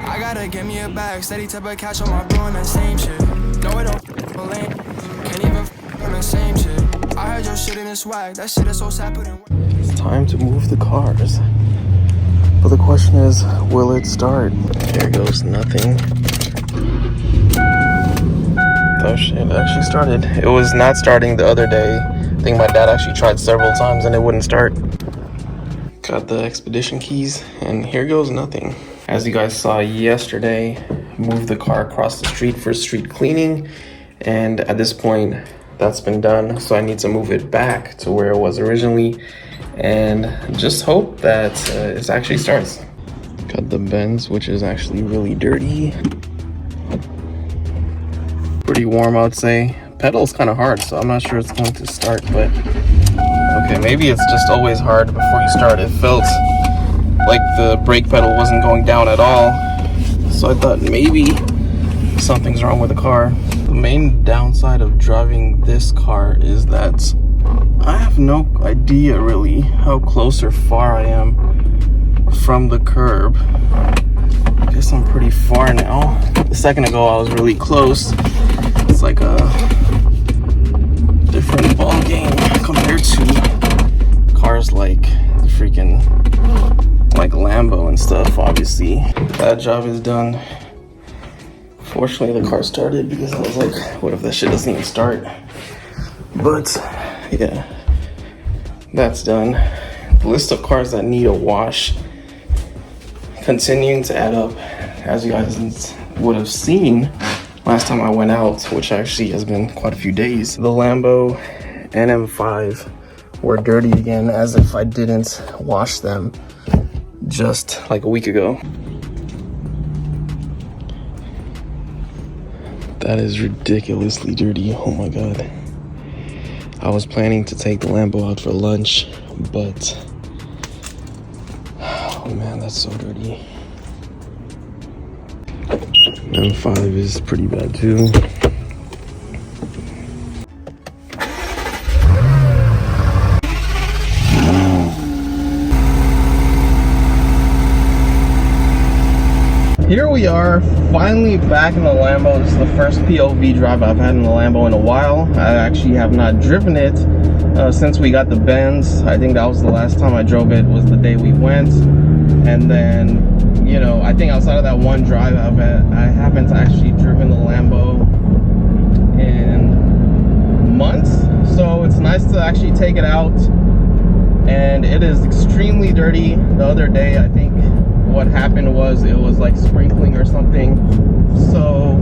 I gotta give me a bag, steady type of cash on my bro on that same shit. No, it don't lame. Can't even on the same shit. I heard your shit in this swag, that shit is so sad, put in work. It's time to move the cars. But the question is, will it start? Here goes nothing. Oh shit, it actually started. It was not starting the other day. I think my dad actually tried several times and it wouldn't start. Got the expedition keys and here goes nothing. As you guys saw yesterday, moved the car across the street for street cleaning. And at this point, that's been done. So I need to move it back to where it was originally and just hope that it actually starts. Got the Benz, which is actually really dirty. Pretty warm, I would say. Pedal's kind of hard, so I'm not sure it's going to start, but okay, maybe it's just always hard before you start. It felt like the brake pedal wasn't going down at all, so I thought maybe something's wrong with the car. The main downside of driving this car is that I have no idea really how close or far I am from the curb. I guess I'm pretty far now. A second ago I was really close. It's like a different ball game compared to cars like the freaking like Lambo and stuff. Obviously that job is done. Fortunately the car started because I was like, what if that shit doesn't even start? But yeah, that's done. The list of cars that need a wash continuing to add up, as you guys would have seen last time I went out, which actually has been quite a few days. The Lambo and M5 were dirty again, as if I didn't wash them just like a week ago. That is ridiculously dirty. Oh my god. I was planning to take the Lambo out for lunch, but oh man, that's so dirty. M5 is pretty bad too. Here we are, finally back in the Lambo. This is the first POV drive I've had in the Lambo in a while. I actually have not driven it since we got the Benz. I think that was the last time I drove it, was the day we went. And then, you know, I think outside of that one drive I haven't actually driven the Lambo in months. So it's nice to actually take it out. And it is extremely dirty. The other day, I think what happened was it was like sprinkling or something, so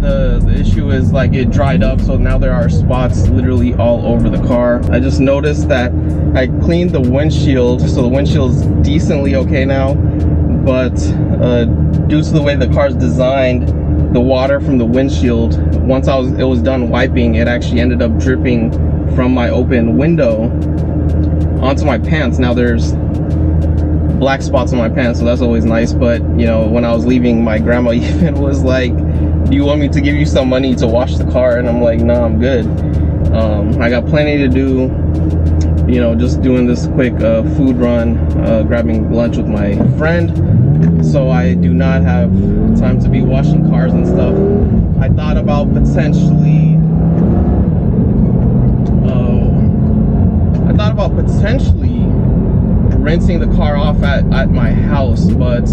the issue is like it dried up, so now there are spots literally all over the car. I just noticed that I cleaned the windshield, so the windshield's decently okay now, but due to the way the car's designed, the water from the windshield, once it was done wiping, it actually ended up dripping from my open window onto my pants. Now there's black spots on my pants, so that's always nice, but you know, when I was leaving, my grandma even was like, do you want me to give you some money to wash the car? And I'm like, no, I'm good. I got plenty to do, you know, just doing this quick food run, grabbing lunch with my friend, so I do not have time to be washing cars and stuff. I thought about potentially rinsing the car off at my house, but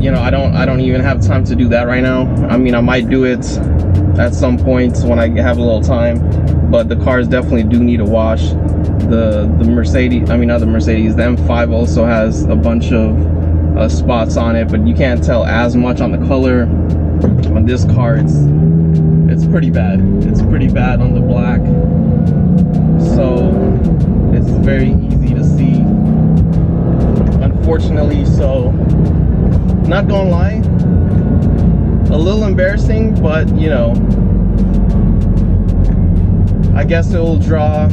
you know, I don't even have time to do that right now. I mean, I might do it at some point when I have a little time, but the cars definitely do need a wash. The Mercedes, I mean not the Mercedes, the M5 also has a bunch of spots on it, but you can't tell as much on the color. On this car, it's pretty bad. It's pretty bad on the black, so it's very easy to see, unfortunately. So not gonna lie, a little embarrassing, but you know, I guess it will draw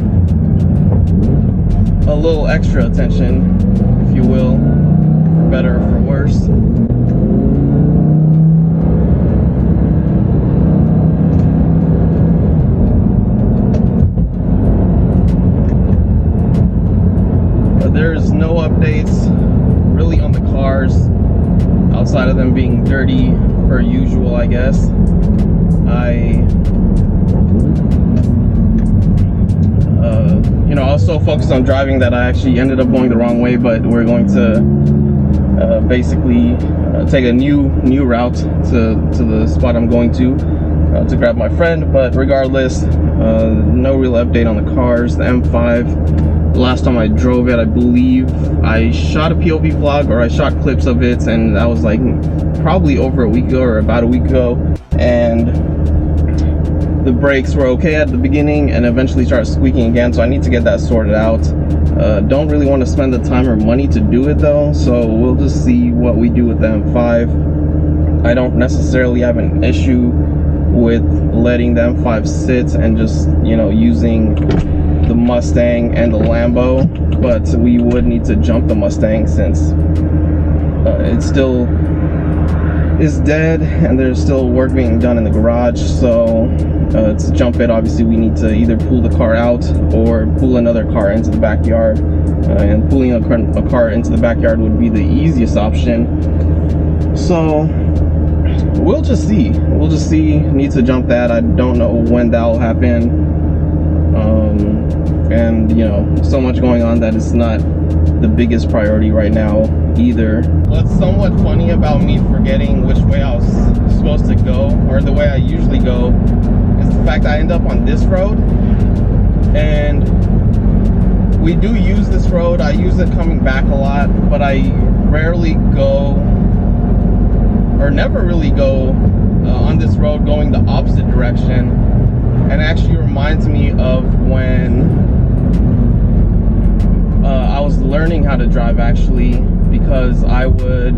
a little extra attention, if you will, for better or for worse. there's no updates really on the cars outside of them being dirty per usual, I guess. I was so focused on driving that I actually ended up going the wrong way, but we're going to basically take a new route to the spot I'm going to grab my friend. But regardless, no real update on the cars. The M5, last time I drove it, I believe I shot a POV vlog, or I shot clips of it, and that was like probably over a week ago or about a week ago, and the brakes were okay at the beginning and eventually started squeaking again, so I need to get that sorted out. Don't really want to spend the time or money to do it though, so we'll just see what we do with the M5. I don't necessarily have an issue with letting the M5 sit and just, you know, using the Mustang and the Lambo, but we would need to jump the Mustang since it still is dead and there's still work being done in the garage. So to jump it, obviously we need to either pull the car out or pull another car into the backyard, and pulling a car into the backyard would be the easiest option. So we'll just see. Need to jump that. I don't know when that will happen, and you know, so much going on that it's not the biggest priority right now either. What's somewhat funny about me forgetting which way I was supposed to go, or the way I usually go, is the fact I end up on this road. And we do use this road. I use it coming back a lot, but I rarely go, or never really go on this road going the opposite direction. And it actually reminds me of when I was learning how to drive, actually, because I would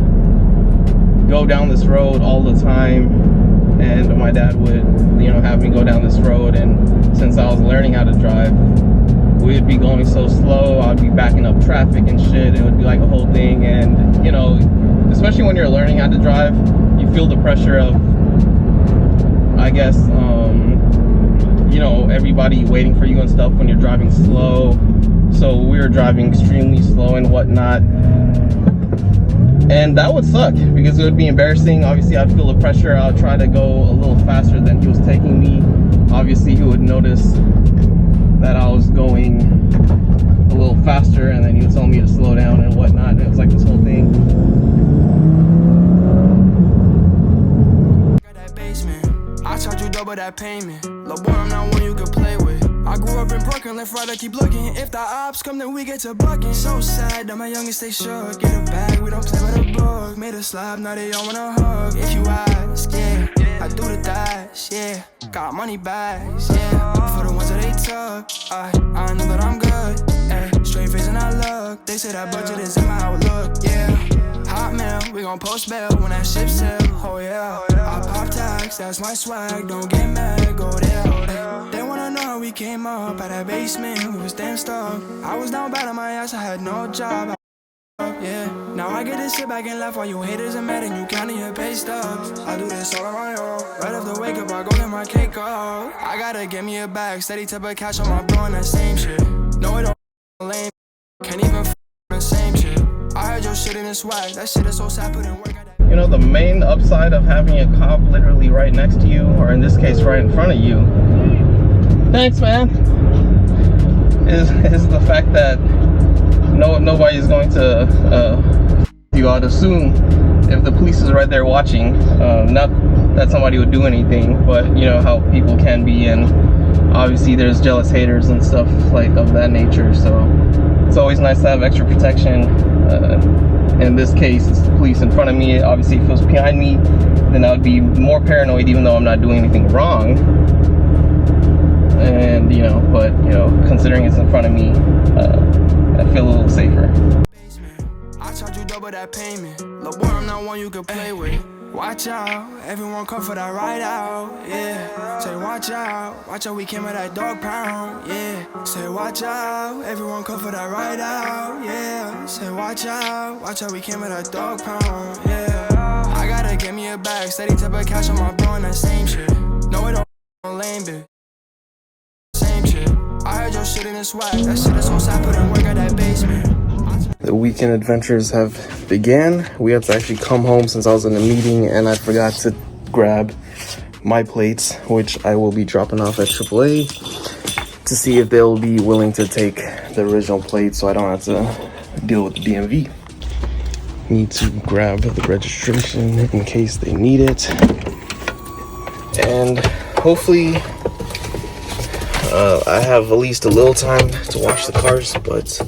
go down this road all the time, and my dad would, you know, have me go down this road, and since I was learning how to drive, we'd be going so slow, I'd be backing up traffic and shit. It would be like a whole thing. And you know, especially when you're learning how to drive, you feel the pressure of, I guess, you know, everybody waiting for you and stuff when you're driving slow. So we were driving extremely slow and whatnot, and that would suck because it would be embarrassing. Obviously I'd feel the pressure. I'll try to go a little faster than he was taking me. Obviously he would notice that I was going a little faster, and then he would tell me to slow down and whatnot, and it was like this whole thing. Got that basement, I charge you double that payment. Little boy, I'm not one you could play with. I grew up in Brooklyn, left right, I keep looking. If the ops come, then we get to bucking. So sad that my youngest stay shook. Get a bag, we don't play with a book. Made a slab, now they all wanna hug. If you ask, yeah, I do the dash, yeah. Got money bags, yeah. For the ones that they took, I know that I'm good, yeah. Straight face and I look. They say that budget is in my outlook, yeah. Hot mail, we gon' post bail when that ship sail, oh yeah. I pop tags, that's my swag, don't get mad, go there. They wanna know how we came up out that basement, we was damn stuck. I was down bad on my ass, I had no job, yeah. Now I get to sit back and laugh while you haters are mad and you counting your pay stubs. I do this all on my own, right after wake up I go get my cake up. I gotta get me a bag, steady type of cash on my bro and that same shit. No it don't lame, can't even the same shit. I heard your shit in the swag, that shit is so sad, put in work. You know, the main upside of having a cop literally right next to you, or in this case right in front of you, thanks man, is the fact that nobody's going to you. I'd assume if the police is right there watching, not that somebody would do anything, but you know how people can be, and obviously there's jealous haters and stuff like of that nature, so it's always nice to have extra protection. In this case, it's the police in front of me. Obviously if it was behind me, then I would be more paranoid, even though I'm not doing anything wrong. And you know, but you know, considering it's in front of me, I feel a little safer. I charge you double that payment. Little boy, I'm not one you could play with. Watch out, everyone come for that ride out, yeah. Say watch out, we came with that dog pound, yeah. Say watch out, everyone come for that ride out, yeah. Say watch out, we came with that dog pound, yeah. I gotta get me a bag, steady type of cash on my bro and that same shit. No it don't lame, bitch. Same shit. I heard your shit in the swag, that shit is so sad, put in work at that basement. The weekend adventures have began. We had to actually come home since I was in a meeting and I forgot to grab my plates, which I will be dropping off at AAA to see if they'll be willing to take the original plate so I don't have to deal with the DMV. Need to grab the registration in case they need it. And hopefully I have at least a little time to wash the cars, but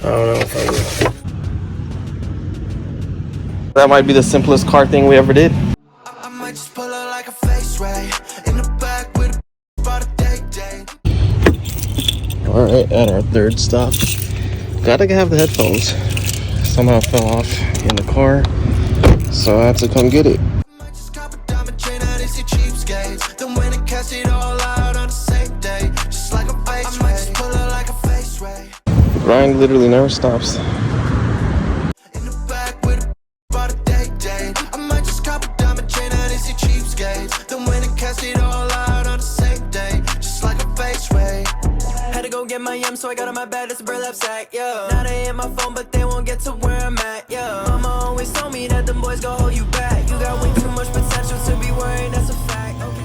I don't know if I will. That might be the simplest car thing we ever did. I might just pull out like a face ray in the back with a about a day. All right, at our third stop, gotta have the headphones. Somehow fell off in the car, so I had to come get it. Might just cop a diamond chain out of your cheapskates. Then when it cast it all out on the same day, just like a face ray. I might just pull out like a face ray. Grind literally never stops. In the back with a about a day. I might just cop a diamond chain out of your cheapskates. Then when it cast it all out on the same day, just like a face ray. Had to go get my yum, so I got on my bed, it's a burlap sack, yeah. Now they hit my phone, but they won't get to where I'm at, yeah. Mama always told me that them boys gon' hold you back. You got way too much potential to be worried, that's a fact, okay.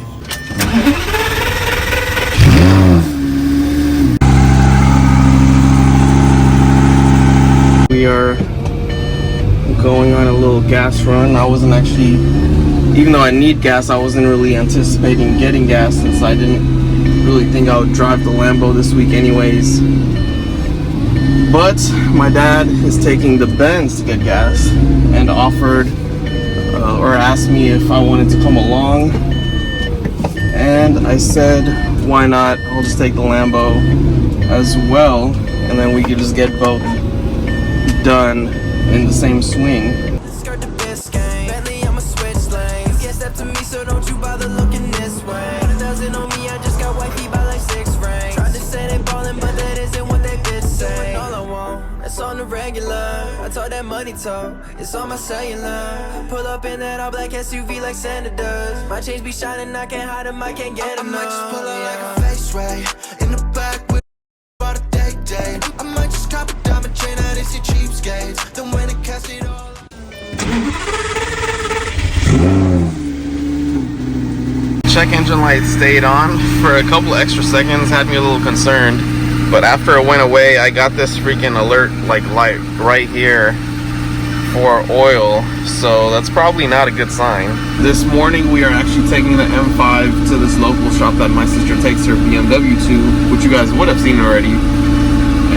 We are going on a little gas run. I wasn't actually, even though I need gas, I wasn't really anticipating getting gas since I didn't really think I would drive the Lambo this week anyways. But my dad is taking the Benz to get gas and offered or asked me if I wanted to come along, and I said why not, I'll just take the Lambo as well and then we could just get both done in the same swing. So don't you bother looking this way. It doesn't know me, I just got wifey by like 6 rings. Tried to say they ballin', but that isn't what they bitch say. All I want, that's on the regular. I told that money talk, it's on my cellular. Pull up in that all black SUV like Santa does. My chains be shining, I can't hide them, I can't get them. I might just pull up like a face ray in the back with about a day. I might just cop a diamond chain out of your cheapskates. Then when it cast it all. Check engine light stayed on for a couple extra seconds, had me a little concerned, but after it went away I got this freaking alert like light right here for oil, so that's probably not a good sign. This morning we are actually taking the M5 to this local shop that my sister takes her BMW to, which you guys would have seen already,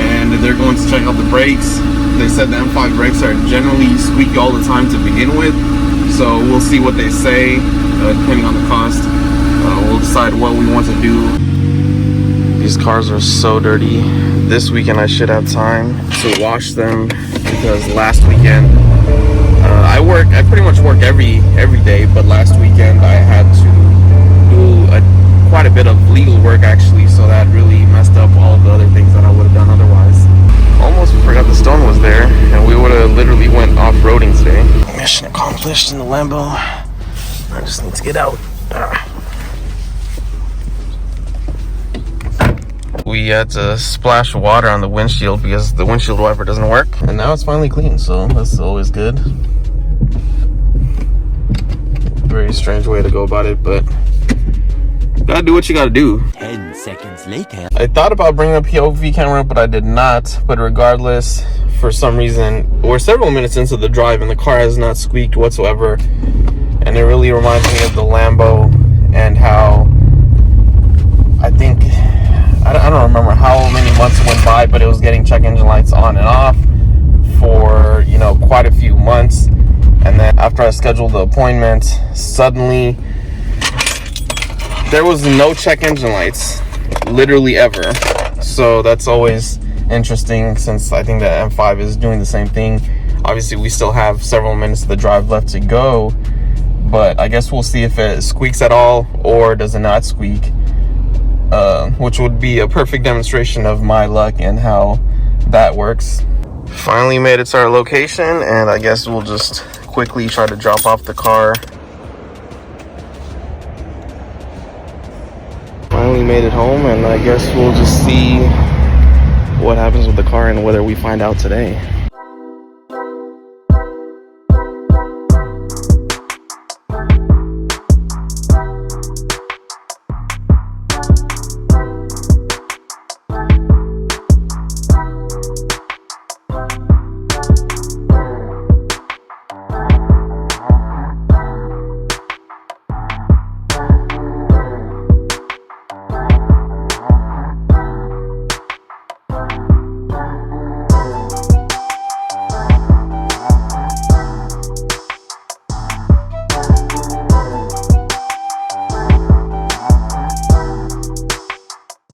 and they're going to check out the brakes. They said the M5 brakes are generally squeaky all the time to begin with, so we'll see what they say depending on the cost. We'll decide what we want to do. These cars are so dirty. This weekend I should have time to wash them because last weekend I pretty much work every day, but last weekend I had to do quite a bit of legal work actually, so that really messed up all of the other things that I would have done otherwise. Almost forgot the stone was there and we would have literally went off-roading today. Mission accomplished in the Lambo. I just need to get out. We had to splash water on the windshield because the windshield wiper doesn't work, and now it's finally clean, so that's always good. Very strange way to go about it, but gotta do what you gotta do. 10 seconds later. I thought about bringing a POV camera, but I did not. But regardless, for some reason, we're several minutes into the drive and the car has not squeaked whatsoever, and it really reminds me of the Lambo and how I don't remember how many months went by, but it was getting check engine lights on and off for, you know, quite a few months. And then after I scheduled the appointment, suddenly there was no check engine lights, literally ever. So that's always interesting, since I think that M5 is doing the same thing. Obviously, we still have several minutes of the drive left to go, but I guess we'll see if it squeaks at all or does it not squeak. Which would be a perfect demonstration of my luck and how that works. Finally made it to our location, and I guess we'll just quickly try to drop off the car. Finally made it home, and I guess we'll just see what happens with the car and whether we find out today.